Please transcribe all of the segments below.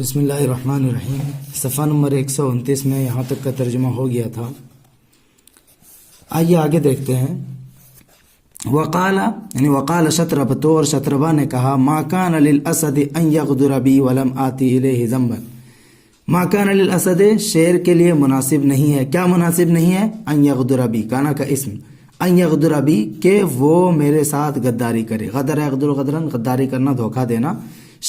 بسم اللہ الرحمن الرحیم۔ صفحہ نمبر 129 میں یہاں تک کا ترجمہ ہو گیا تھا۔ آئیے آگے دیکھتے ہیں۔ وقال شطربۃ، اور شطربہ نے کہا، ما کان للاسد ان یغدر بی ولم آتی الیہ ذنبا۔ ما کان للاسد، شیر کے لیے مناسب نہیں ہے۔ کیا مناسب نہیں ہے؟ ان یغدر بی، کانا کا اسم، ان یغدر بی، کہ وہ میرے ساتھ غداری کرے۔ غدر یغدر غدرن، غداری کرنا، دھوکہ دینا۔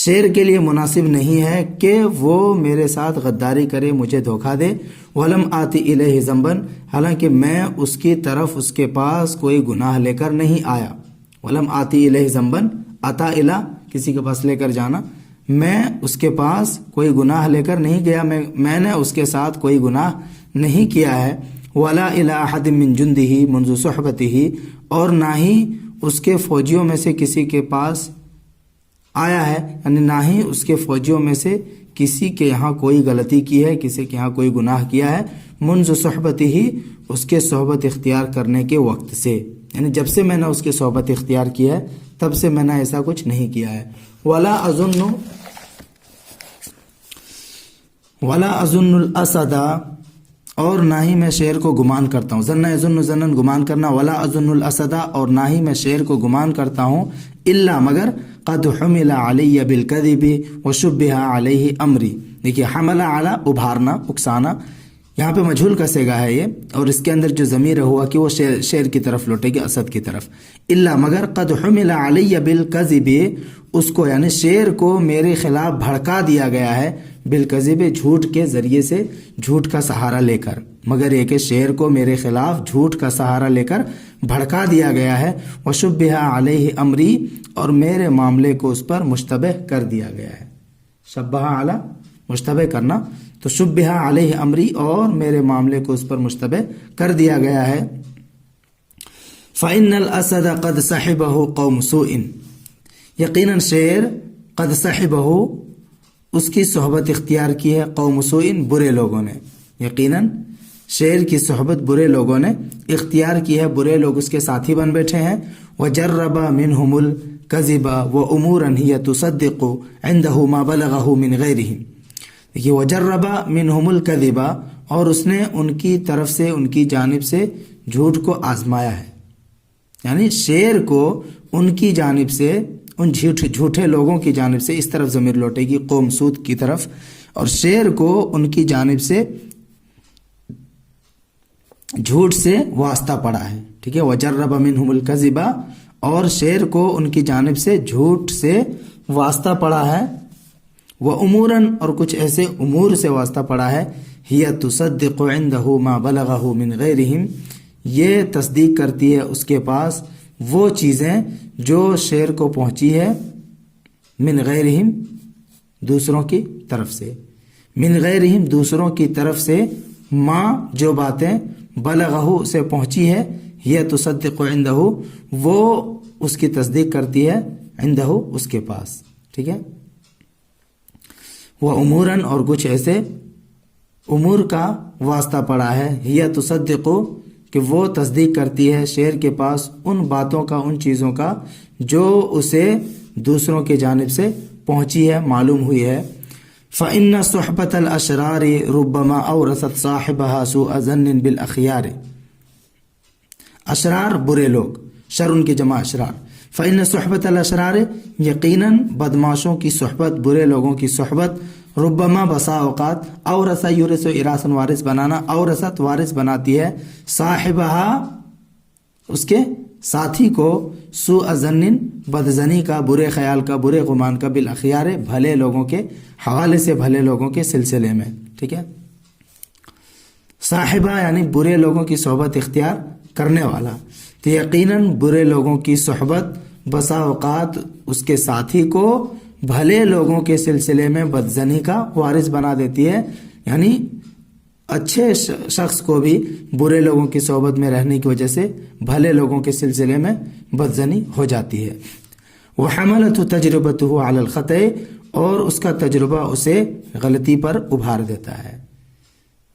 شیر کے لیے مناسب نہیں ہے کہ وہ میرے ساتھ غداری کرے، مجھے دھوکہ دے۔ ولم آتی الیہ ذنبا، حالانکہ میں اس کی طرف، اس کے پاس کوئی گناہ لے کر نہیں آیا۔ ولم آتی الیہ ذنبا، اتا الی، کسی کے پاس لے کر جانا، میں اس کے پاس کوئی گناہ لے کر نہیں گیا، میں نے اس کے ساتھ کوئی گناہ نہیں کیا ہے۔ ولا الی احد من جندہ منذ صحبتہ، اور نہ ہی اس کے فوجیوں میں سے کسی کے پاس آیا ہے، یعنی نہ ہی اس کے فوجیوں میں سے کسی کے یہاں کوئی غلطی کی ہے، کسی کے یہاں کوئی گناہ کیا ہے۔ منذ صحبتہ، اس کے صحبت اختیار کرنے کے وقت سے، یعنی جب سے میں نے اس کی صحبت اختیار کی ہے تب سے میں نے ایسا کچھ نہیں کیا ہے۔ ولا اظن الاسد، اور نہ ہی میں شیر کو گمان کرتا ہوں۔ ظن یظن ظنن، گمان کرنا۔ ولا اظن الاسد، اور نہ ہی میں شیر کو گمان کرتا ہوں، الا، مگر، قد حمل علی بالکذب وشبہ علیہ امری۔ دیکھیے، حمل علی، ابھارنا، اکسانا، یہاں پہ مجھول کا صیغہ ہے یہ، اور اس کے اندر جو ضمیر ہوا کہ وہ شیر کی طرف لوٹے گی، اسد کی طرف۔ الا، مگر، قد حمل علی بالکذب، اس کو یعنی شیر کو میرے خلاف بھڑکا دیا گیا ہے، بالکذب، جھوٹ کے ذریعے سے، جھوٹ کا سہارا لے کر، مگر یہ کہ شیر کو میرے خلاف جھوٹ کا سہارا لے کر بھڑکا دیا گیا ہے۔ وشبہ علیہ امری، اور میرے معاملے کو اس پر مشتبہ کر دیا گیا ہے۔ شبہ علی، مشتبہ کرنا، تو شبہ علیہ امری، اور میرے معاملے کو اس پر مشتبہ کر دیا گیا ہے۔ فإن الاسد قد صحبہ قوم سوء، یقیناً شیر، قد صحبہ، اس کی صحبت اختیار کی ہے، قوم سوء، برے لوگوں نے۔ یقیناً شیر کی صحبت برے لوگوں نے اختیار کی ہے، برے لوگ اس کے ساتھی بن بیٹھے ہیں۔ وجرب منہم الکذب وامورا ہی تصدق عنده ما بلغه من غیرہم۔ دیکھیے، وجرب منہم الکذب، اور اس نے ان کی طرف سے، ان کی جانب سے جھوٹ کو آزمایا ہے، یعنی شیر کو ان کی جانب سے، ان جھوٹے لوگوں کی جانب سے، اس طرف ضمیر لوٹے گی، قوم سود کی طرف، اور شیر کو ان کی جانب سے جھوٹ سے واسطہ پڑا ہے، ٹھیک ہے۔ وجرب منہم الکذب، اور شیر کو ان کی جانب سے جھوٹ سے واسطہ پڑا ہے۔ واموراً، اور کچھ ایسے امور سے واسطہ پڑا ہے، ہی تصدق عنده ما بلغه من غیرہم، یہ تصدیق کرتی ہے اس کے پاس وہ چیزیں جو شیر کو پہنچی ہے، من غیرہم، دوسروں کی طرف سے، من غیرہم، دوسروں کی طرف سے، ما، جو باتیں، بلغہ، سے پہنچی ہے، یہ تصدق عنہ، وہ اس کی تصدیق کرتی ہے، عنہ، اس کے پاس، ٹھیک ہے۔ وہ اموراً، اور کچھ ایسے امور کا واسطہ پڑا ہے، یہ تصدق، کہ وہ تصدیق کرتی ہے شیر کے پاس ان باتوں کا، ان چیزوں کا جو اسے دوسروں کی جانب سے پہنچی ہے، معلوم ہوئی ہے۔ فإن صحبة الأشرار ربما أورثت صاحبها سوء ظن بالأخيار، اشرار، برے لوگ، شر ان کی جمع اشرار۔ فإن صحبة الأشرار، یقیناً بدماشوں کی صحبت، برے لوگوں کی صحبت، ربما، بسا اوقات، اورث، یورث، اراثاً، وارث بنانا، اورثت، وارث بناتی ہے، صاحبہا، اس کے ساتھی کو، سوء ظن، بدظنی کا، برے خیال کا، برے گمان کا، بالاخیار، بھلے لوگوں کے حوالے سے، بھلے لوگوں کے سلسلے میں، ٹھیک ہے۔ صاحبہ یعنی برے لوگوں کی صحبت اختیار کرنے والا، تو یقیناً برے لوگوں کی صحبت بسا اوقات اس کے ساتھی کو بھلے لوگوں کے سلسلے میں بدظنی کا وارث بنا دیتی ہے، یعنی اچھے شخص کو بھی برے لوگوں کی صحبت میں رہنے کی وجہ سے بھلے لوگوں کے سلسلے میں بدظنی ہو جاتی ہے۔ وحملته تجربته على الخطأ، اور اس کا تجربہ اسے غلطی پر ابھار دیتا ہے،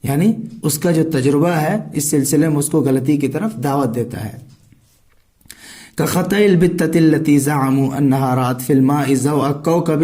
یعنی اس کا جو تجربہ ہے اس سلسلے میں اس کو غلطی کی طرف دعوت دیتا ہے۔ كخطأ البتة التي زعموا أنها رأت في الماء ضوء كوكب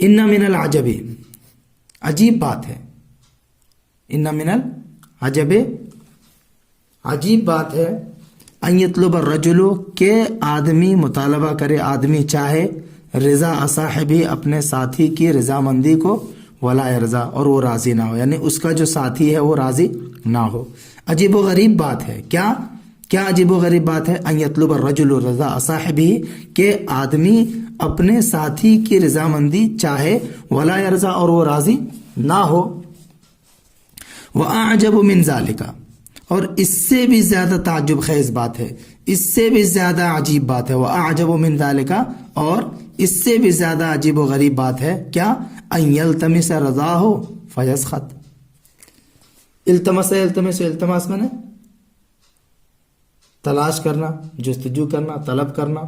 ان من العجب، عجیب بات ہے، ان من العجب، عجیب بات ہے، ان یطلب الرجل، کہ آدمی مطالبہ کرے، آدمی چاہے، رضا صاحبی، اپنے ساتھی کی رضامندی کو، ولا یرضا، اور وہ راضی نہ ہو، یعنی اس کا جو ساتھی ہے وہ راضی نہ ہو۔ عجیب و غریب بات ہے، کیا عجیب و غریب بات ہے؟ ان یطلب الرجل رضا صاحبی، کہ آدمی اپنے ساتھی کی رضامندی چاہے، ولا یرضا، اور وہ راضی نہ ہو۔ واعجب من ذالک، اور اس سے بھی زیادہ تعجب خیز بات ہے، اس سے بھی زیادہ عجیب بات ہے، واعجب من ذالک، اور اس سے بھی زیادہ عجیب و غریب بات ہے، کیا؟ ان یلتمس رضاہ فیسخط، التماس میں نے تلاش کرنا، جستجو کرنا، طلب کرنا۔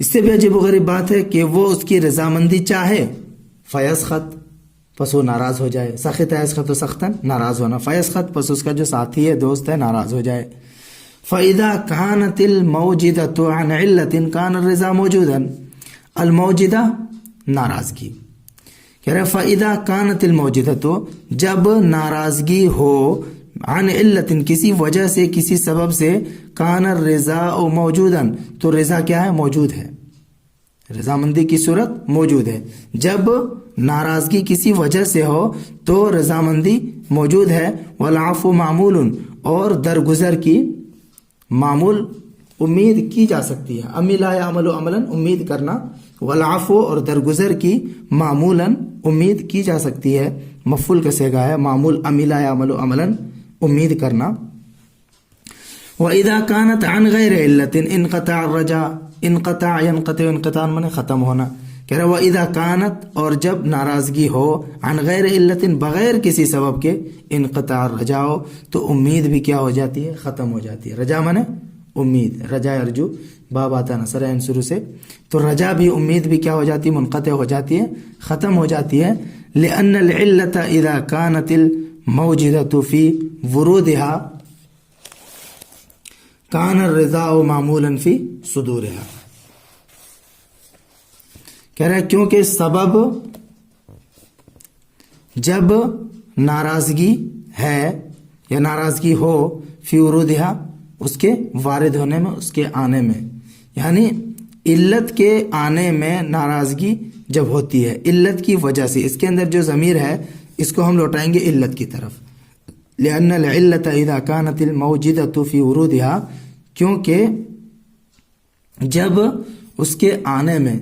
اس سے بھی عجیب و غریب بات ہے کہ وہ اس کی رضامندی چاہے، فیسخط، پس وہ ناراض ہو جائے، سخط یسخط سختن، ناراض ہونا، فیسخط، پس اس کا جو ساتھی ہے، دوست ہے، ناراض ہو جائے۔ فَإِذَا كَانَتِ الْمَوْجِدَةُ عَنْ عِلَّةٍ كَانَ الرِّضَا مَوْجُودًا، الموجدہ، ناراضگی، کہہ رہے فَإِذَا كَانَتِ الْمَوْجِدَةُ، جب ناراضگی ہو، عن علت، کسی وجہ سے، کسی سبب سے، کان الرضا موجوداً، تو رضا کیا ہے؟ موجود ہے، رضامندی کی صورت موجود ہے۔ جب ناراضگی کسی وجہ سے ہو تو رضامندی موجود ہے۔ والعفو معمول، اور درگزر کی معمول امید کی جا سکتی ہے۔ عملا یعمل عملا، امید کرنا، والعفو، اور درگزر کی معمولا امید کی جا سکتی ہے، مفعول کا صیغہ ہے، معمول عملا یعمل عملا، امید کرنا۔ وَإِذَا كَانَتْ عَنْ غَيْرِ عِلَّةٍ انقطع الرجاء، انقطع ينقطع، انقطاع من ختم ہونا، کہہ رہا وَإِذَا كَانَتْ، اور جب ناراضگی ہو، عن غیر علت، بغیر کسی سبب کے، انقطاع الرجاء، تو امید بھی کیا ہو جاتی ہے؟ ختم ہو جاتی ہے۔ رجا منے امید، رجا ارجو، باب آتا نصر عین شروع سے، تو رجا بھی، امید بھی کیا ہو جاتی ہے؟ منقطع ہو جاتی ہے، ختم ہو جاتی ہے۔ لأن العلة إذا كانت الموجدة في ورودها كان الرضا معمولا في صدورها، کہہ رہے کیونکہ سبب، جب ناراضگی ہے یا ناراضگی ہو، فی ورودہا، اس کے وارد ہونے میں، اس کے آنے میں، یعنی علت کے آنے میں ناراضگی جب ہوتی ہے، علت کی وجہ سے، اس کے اندر جو ضمیر ہے اس کو ہم لوٹائیں گے علت کی طرف۔ لأن العلة إذا كانت الموجدة في ورودها، کیونکہ جب اس کے آنے میں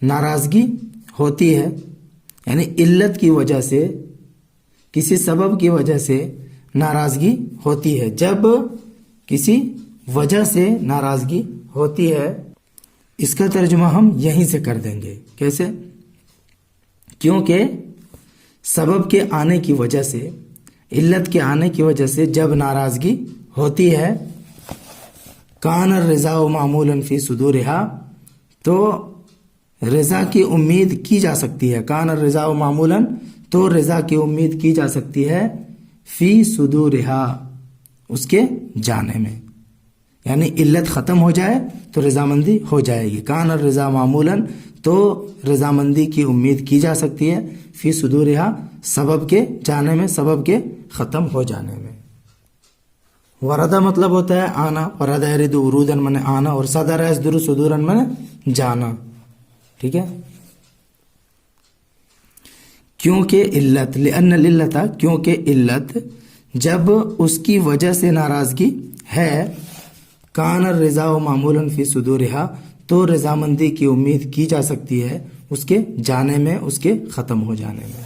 ناراضگی ہوتی ہے، یعنی علت کی وجہ سے، کسی سبب کی وجہ سے ناراضگی ہوتی ہے، جب کسی وجہ سے ناراضگی ہوتی ہے، اس کا ترجمہ ہم یہیں سے کر دیں گے۔ کیسے؟ کیونکہ سبب کے آنے کی وجہ سے، علت کے آنے کی وجہ سے جب ناراضگی ہوتی ہے، کان الرضا معمولا فی صدورہا، تو رضا کی امید کی جا سکتی ہے، کان الرضا معمولا، تو رضا کی امید کی جا سکتی ہے، فی صدورہا، اس کے جانے میں، یعنی علت ختم ہو جائے تو رضامندی ہو جائے گی۔ کان الرضا معمولا، تو رضامندی کی امید کی جا سکتی ہے، فی صدورہا، سبب کے جانے میں، سبب کے ختم ہو جانے میں۔ وردہ مطلب ہوتا ہے آنا، وردہ یرد ورودن من آنا، اور صدر یصدر صدورن من جانا، ٹھیک ہے؟ کیونکہ علت، لأن العلت، کیونکہ علت، جب اس کی وجہ سے ناراضگی ہے، کان الرضا معمولا فی صدورہا، تو رضامندی کی امید کی جا سکتی ہے اس کے جانے میں، اس کے ختم ہو جانے میں۔